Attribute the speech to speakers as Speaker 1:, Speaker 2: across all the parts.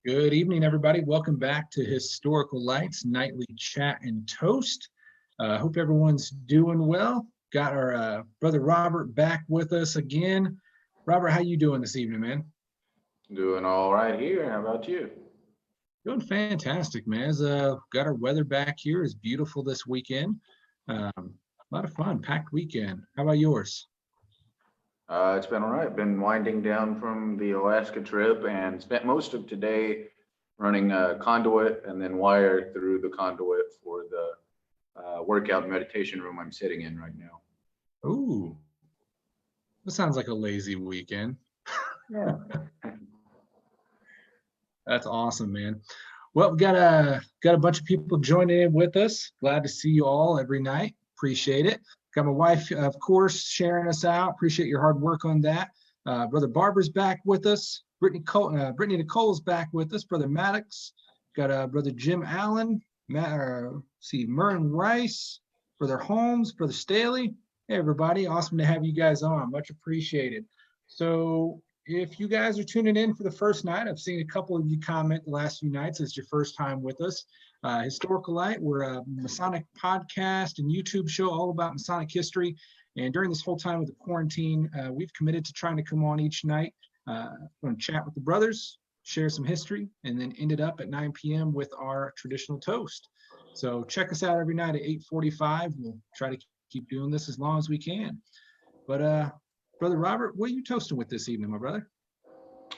Speaker 1: Good evening, everybody. Welcome back to Historical Lights Nightly Chat and Toast. Hope everyone's doing well. Got our brother Robert back with us again. Robert, how you doing this evening, man?
Speaker 2: Doing all right here. How about you?
Speaker 1: Doing fantastic, man. Got our weather back here. It's beautiful this weekend. A lot of fun, packed weekend. How about yours?
Speaker 2: It's been all right. Been winding down from the Alaska trip and spent most of today running conduit and then wire through the conduit for the workout and meditation room I'm sitting in right now.
Speaker 1: Ooh, that sounds like a lazy weekend.
Speaker 2: Yeah.
Speaker 1: That's awesome, man. Well, we got a bunch of people joining in with us. Glad to see you all every night. Appreciate it. Got my wife, of course, sharing us out. Appreciate your hard work on that. Brother Barber's back with us. Brittany Nicole's back with us. Brother Maddox. Got Brother Jim Allen. Merrin Rice. Brother Holmes. Brother Staley. Hey, everybody. Awesome to have you guys on. Much appreciated. So if you guys are tuning in for the first night, I've seen a couple of you comment the last few nights. It's your first time with us. Historical Light, we're a Masonic podcast and YouTube show all about Masonic history. And during this whole time of the quarantine, we've committed to trying to come on each night, going to chat with the brothers, share some history, and then end it up at 9 p.m. with our traditional toast. So check us out every night at 8:45. We'll try to keep doing this as long as we can. But Brother Robert, what are you toasting with this evening, my brother?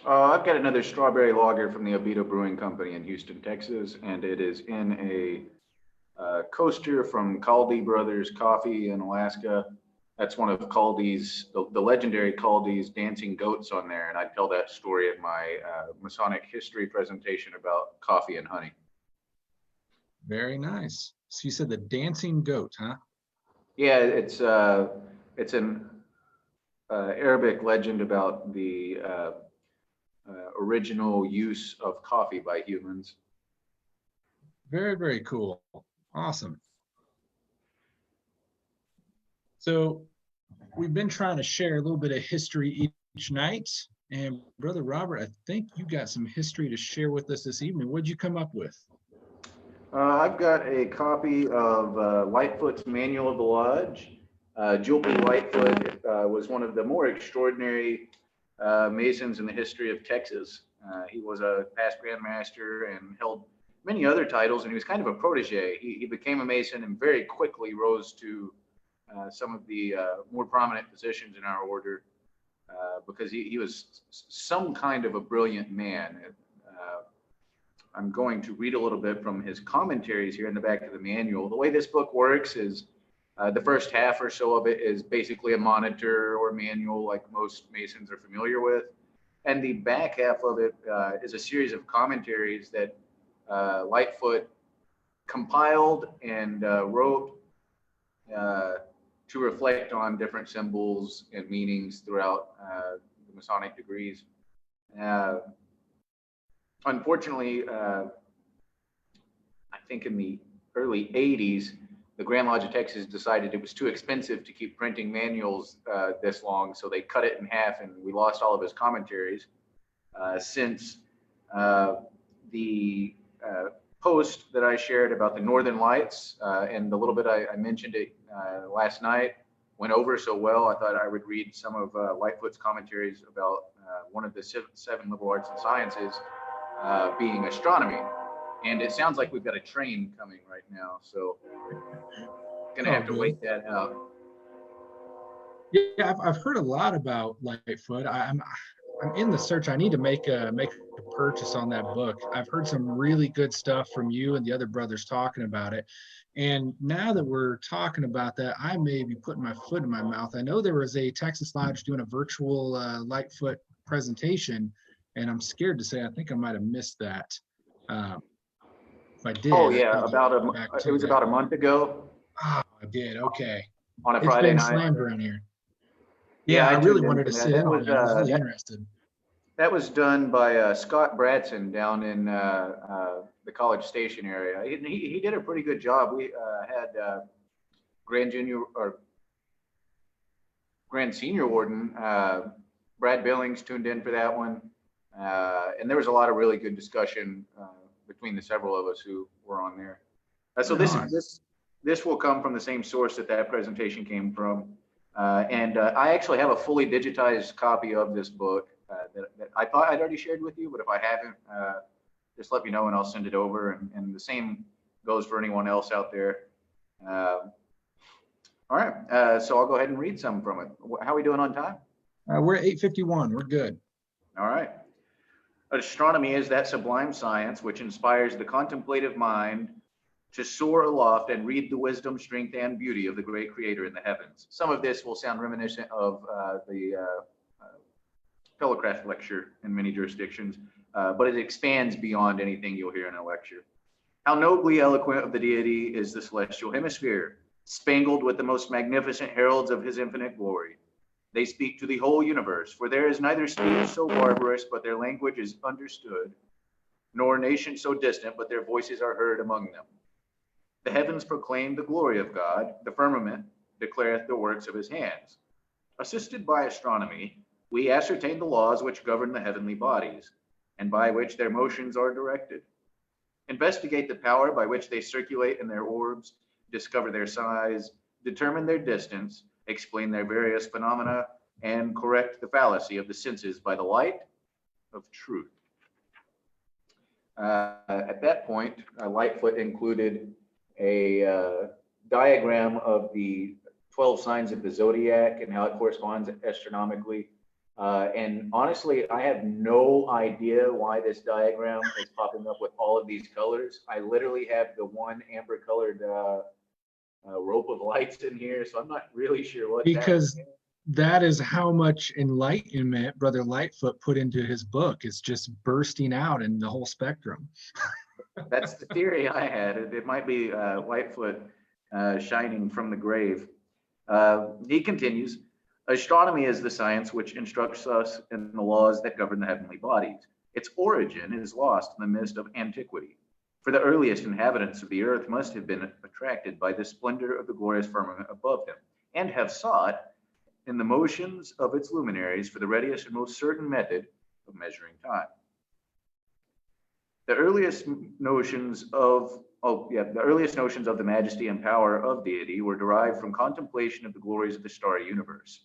Speaker 2: I've got another strawberry lager from the Abita Brewing Company in Houston, Texas, and it is in a coaster from Caldi Brothers Coffee in Alaska. That's one of Caldi's, the legendary Caldi's dancing goats on there, and I tell that story in my Masonic history presentation about coffee and honey.
Speaker 1: Very nice. So you said the dancing goat, huh?
Speaker 2: Yeah, it's an Arabic legend about the original use of coffee by humans.
Speaker 1: Very, very cool. Awesome. So we've been trying to share a little bit of history each night. And Brother Robert, I think you got some history to share with us this evening. What'd you come up with?
Speaker 2: I've got a copy of Lightfoot's Manual of the Lodge. Jewel P. Lightfoot was one of the more extraordinary Masons in the history of Texas. He was a past Grand Master and held many other titles, and he was kind of a protege. He became a Mason and very quickly rose to some of the more prominent positions in our order because he was some kind of a brilliant man. I'm going to read a little bit from his commentaries here in the back of the manual. The way this book works is the first half or so of it is basically a monitor or manual like most Masons are familiar with. And the back half of it is a series of commentaries that Lightfoot compiled and wrote to reflect on different symbols and meanings throughout the Masonic degrees. Unfortunately, I think in the early 80s, the Grand Lodge of Texas decided it was too expensive to keep printing manuals this long, so they cut it in half, and we lost all of his commentaries. Since the post that I shared about the Northern Lights and the little bit I mentioned it last night went over so well, I thought I would read some of Lightfoot's commentaries about one of the seven liberal arts and sciences being astronomy. And it sounds like we've got a train coming right now, so gonna have to wait that out.
Speaker 1: Yeah, I've heard a lot about Lightfoot. I'm in the search. I need to make a purchase on that book. I've heard some really good stuff from you and the other brothers talking about it. And now that we're talking about that, I may be putting my foot in my mouth. I know there was a Texas Lodge doing a virtual Lightfoot presentation, and I'm scared to say I think I might have missed that. If I did.
Speaker 2: Oh yeah, it was about a month ago.
Speaker 1: Oh, I did. Okay.
Speaker 2: On a Friday night.
Speaker 1: It's been slammed around here. Yeah, I really wanted to sit in on it. I was really interested.
Speaker 2: That was done by Scott Bradson down in the College Station area. He did a pretty good job. We had Grand Senior Warden Brad Billings tuned in for that one. And there was a lot of really good discussion between the several of us who were on there. So
Speaker 1: Right on.
Speaker 2: this will come from the same source that presentation came from. And I actually have a fully digitized copy of this book that I thought I'd already shared with you, but if I haven't, just let me know and I'll send it over. And the same goes for anyone else out there. All right, so I'll go ahead and read some from it. How are we doing on time?
Speaker 1: We're at 8:51. We're good.
Speaker 2: All right. Astronomy is that sublime science which inspires the contemplative mind to soar aloft and read the wisdom, strength, and beauty of the great creator in the heavens. Some of this will sound reminiscent of the Fellowcraft lecture in many jurisdictions, but it expands beyond anything you'll hear in a lecture. How nobly eloquent of the deity is the celestial hemisphere, spangled with the most magnificent heralds of his infinite glory. They speak to the whole universe, for there is neither speech so barbarous, but their language is understood, nor nation so distant, but their voices are heard among them. The heavens proclaim the glory of God, the firmament declareth the works of his hands. Assisted by astronomy, we ascertain the laws which govern the heavenly bodies, and by which their motions are directed. Investigate the power by which they circulate in their orbs, discover their size, determine their distance, explain their various phenomena, and correct the fallacy of the senses by the light of truth. At that point, Lightfoot included a diagram of the 12 signs of the zodiac and how it corresponds astronomically. And honestly, I have no idea why this diagram is popping up with all of these colors. I literally have the one amber colored rope of lights in here, so I'm not really sure what's
Speaker 1: Because
Speaker 2: happening.
Speaker 1: that is how much enlightenment Brother Lightfoot put into his book. It's just bursting out in the whole spectrum.
Speaker 2: That's the theory I had. It might be Lightfoot shining from the grave. He continues, astronomy is the science which instructs us in the laws that govern the heavenly bodies. Its origin is lost in the mist of antiquity. For the earliest inhabitants of the earth must have been attracted by the splendor of the glorious firmament above them, and have sought in the motions of its luminaries for the readiest and most certain method of measuring time. The earliest notions of the majesty and power of deity were derived from contemplation of the glories of the starry universe.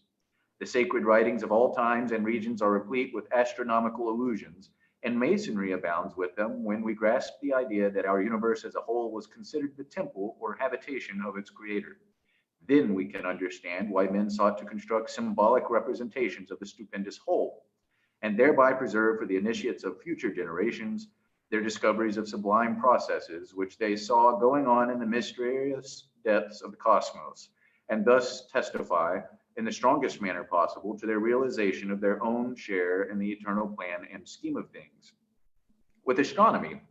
Speaker 2: The sacred writings of all times and regions are replete with astronomical allusions, and masonry abounds with them when we grasp the idea that our universe as a whole was considered the temple or habitation of its creator. Then we can understand why men sought to construct symbolic representations of the stupendous whole, and thereby preserve for the initiates of future generations their discoveries of sublime processes which they saw going on in the mysterious depths of the cosmos, and thus testify in the strongest manner possible to their realization of their own share in the eternal plan and scheme of things. With astronomy,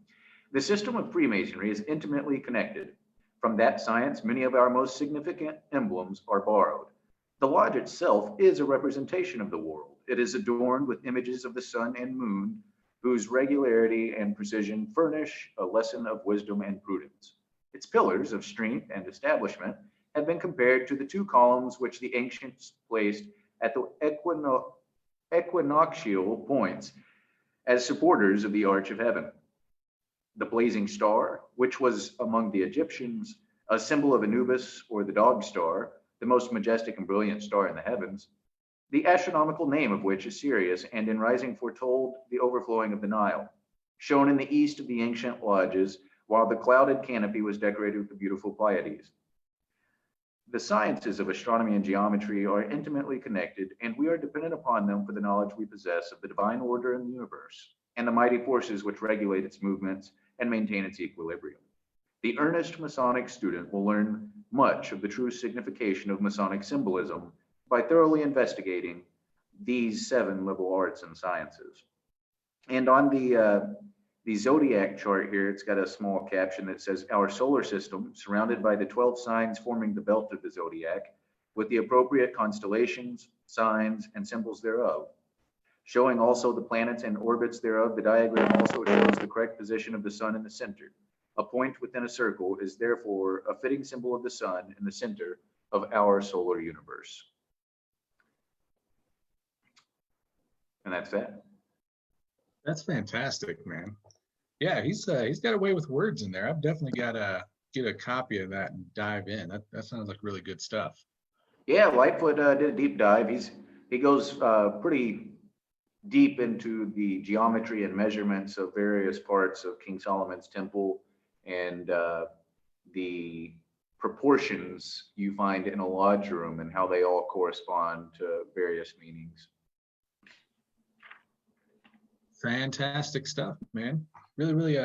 Speaker 2: the system of Freemasonry is intimately connected. From that science, many of our most significant emblems are borrowed. The lodge itself is a representation of the world. It is adorned with images of the sun and moon, whose regularity and precision furnish a lesson of wisdom and prudence. Its pillars of strength and establishment have been compared to the two columns which the ancients placed at the equinoctial points as supporters of the arch of heaven. The blazing star, which was among the Egyptians a symbol of Anubis or the dog star, the most majestic and brilliant star in the heavens, the astronomical name of which is Sirius, and in rising foretold the overflowing of the Nile, shone in the east of the ancient lodges, while the clouded canopy was decorated with the beautiful Pleiades. The sciences of astronomy and geometry are intimately connected, and we are dependent upon them for the knowledge we possess of the divine order in the universe and the mighty forces which regulate its movements and maintain its equilibrium. The earnest Masonic student will learn much of the true signification of Masonic symbolism by thoroughly investigating these 7 liberal arts and sciences. And on the zodiac chart here, it's got a small caption that says, our solar system, surrounded by the 12 signs forming the belt of the zodiac, with the appropriate constellations, signs, and symbols thereof. Showing also the planets and orbits thereof, the diagram also shows the correct position of the sun in the center. A point within a circle is therefore a fitting symbol of the sun in the center of our solar universe. And that's that.
Speaker 1: That's fantastic, man. Yeah, he's got a way with words in there. I've definitely got to get a copy of that and dive in. That sounds like really good stuff.
Speaker 2: Yeah, Lightfoot did a deep dive. He goes pretty deep into the geometry and measurements of various parts of King Solomon's temple and the proportions you find in a lodge room and how they all correspond to various meanings.
Speaker 1: Fantastic stuff, man. Really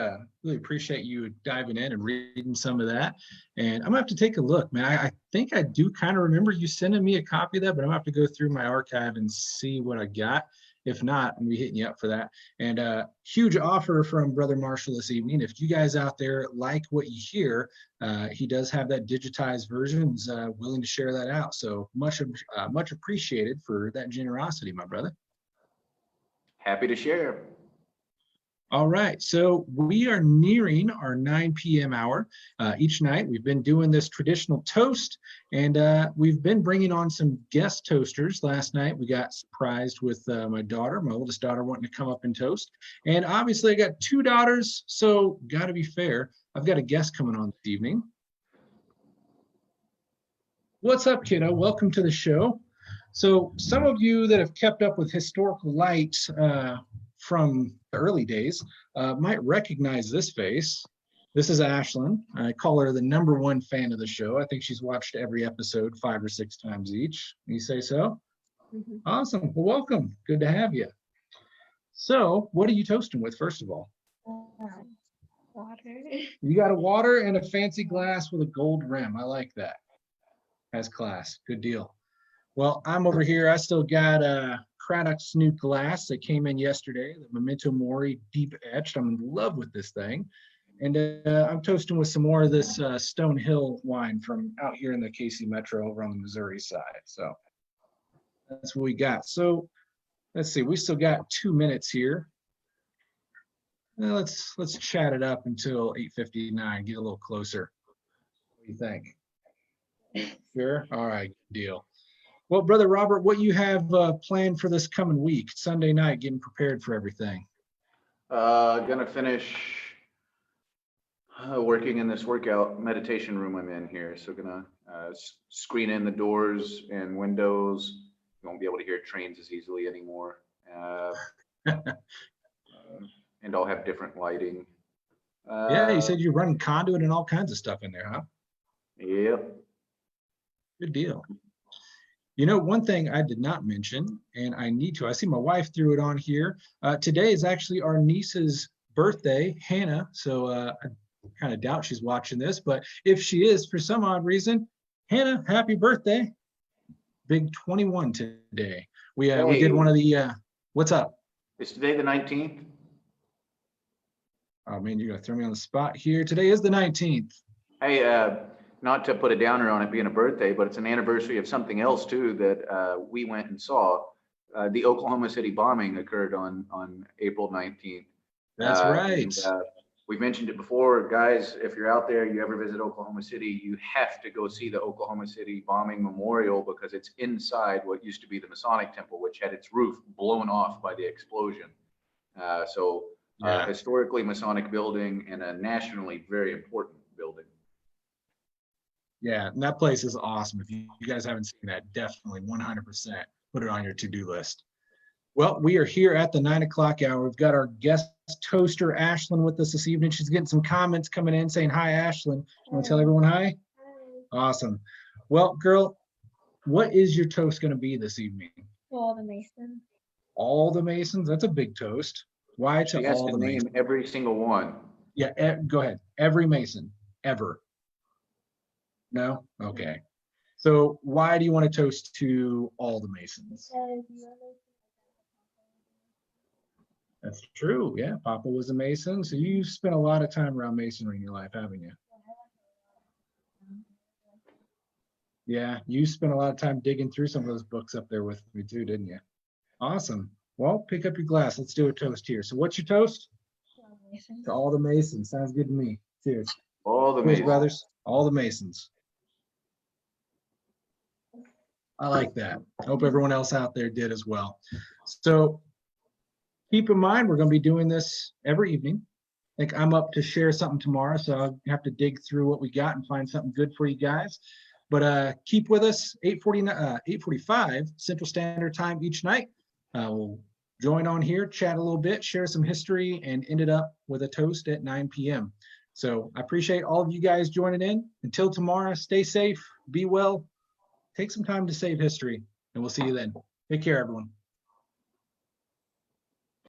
Speaker 1: appreciate you diving in and reading some of that. And I'm gonna have to take a look, man. I think I do kind of remember you sending me a copy of that, but I'm gonna have to go through my archive and see what I got. If not, I'm gonna be hitting you up for that. And huge offer from Brother Marshall this evening. If you guys out there like what you hear, he does have that digitized version. He's willing to share that out. So much appreciated for that generosity, my brother.
Speaker 2: Happy to share.
Speaker 1: All right, so we are nearing our 9 p.m. hour. Each night we've been doing this traditional toast, and we've been bringing on some guest toasters. Last night we got surprised with my oldest daughter, wanting to come up and toast. And obviously I got two daughters, so got to be fair. I've got a guest coming on this evening. What's up, kiddo? Welcome to the show. So some of you that have kept up with historical light from the early days might recognize this face. This is Ashlyn. I call her the #1 fan of the show. I think she's watched every episode 5 or 6 times each. You say so? Mm-hmm. Awesome. Well, welcome. Good to have you. So what are you toasting with, first of all?
Speaker 3: Water.
Speaker 1: You got a water and a fancy glass with a gold rim. I like that. Has class. Good deal. Well, I'm over here. I still got a Craddock Snoot glass that came in yesterday, the Memento Mori deep etched. I'm in love with this thing. And I'm toasting with some more of this Stone Hill wine from out here in the KC Metro over on the Missouri side. So that's what we got. So let's see, we still got 2 minutes here. Let's chat it up until 8:59, get a little closer. What do you think? Sure? All right, deal. Well, Brother Robert, what you have planned for this coming week, Sunday night, getting prepared for everything?
Speaker 2: Gonna finish working in this workout meditation room I'm in here. So gonna screen in the doors and windows. You won't be able to hear trains as easily anymore. And I'll have different lighting.
Speaker 1: Yeah, you said you're running conduit and all kinds of stuff in there, huh?
Speaker 2: Yep.
Speaker 1: Good deal. You know, one thing I did not mention, and I need to, I see my wife threw it on here. Today is actually our niece's birthday, Hannah. So I kind of doubt she's watching this, but if she is, for some odd reason, Hannah, happy birthday. Big 21 today. We did one of the, what's up?
Speaker 2: Is today the 19th?
Speaker 1: Oh man, you're gonna throw me on the spot here. Today is the 19th.
Speaker 2: Hey, not to put a downer on it being a birthday, but it's an anniversary of something else too that we went and saw. The Oklahoma City bombing occurred on April 19th.
Speaker 1: That's right.
Speaker 2: And, we've mentioned it before, guys. If you're out there, you ever visit Oklahoma City, you have to go see the Oklahoma City bombing memorial because it's inside what used to be the Masonic Temple, which had its roof blown off by the explosion. Historically Masonic building and a nationally very important building.
Speaker 1: Yeah, and that place is awesome. If you guys haven't seen that, definitely 100% put it on your to-do list. Well, we are here at the 9 o'clock hour. We've got our guest toaster, Ashlyn, with us this evening. She's getting some comments coming in saying, hi, Ashlyn. Want to tell everyone hi? Hi. Awesome. Well, girl, what is your toast going to be this evening?
Speaker 3: All the Masons.
Speaker 1: All the Masons? That's a big toast. Why to all the Masons?
Speaker 2: Name every single one.
Speaker 1: Yeah, go ahead. Every Mason, ever. No? Okay. So why do you want to toast to all the Masons? That's true. Yeah, Papa was a Mason. So you spent a lot of time around Masonry in your life, haven't you? Yeah, you spent a lot of time digging through some of those books up there with me too, didn't you? Awesome. Well, pick up your glass. Let's do a toast here. So what's your toast? To all the Masons. Sounds good to me. Cheers.
Speaker 2: All the
Speaker 1: Cheers,
Speaker 2: Masons.
Speaker 1: brothers. All the Masons. I like that. I hope everyone else out there did as well. So keep in mind, we're going to be doing this every evening. I think I'm up to share something tomorrow, so I'll have to dig through what we got and find something good for you guys. But keep with us, 8:45 Central Standard Time each night. We'll join on here, chat a little bit, share some history, and end it up with a toast at 9 p.m. So I appreciate all of you guys joining in. Until tomorrow, stay safe, be well, take some time to save history, and we'll see you then. Take care, everyone.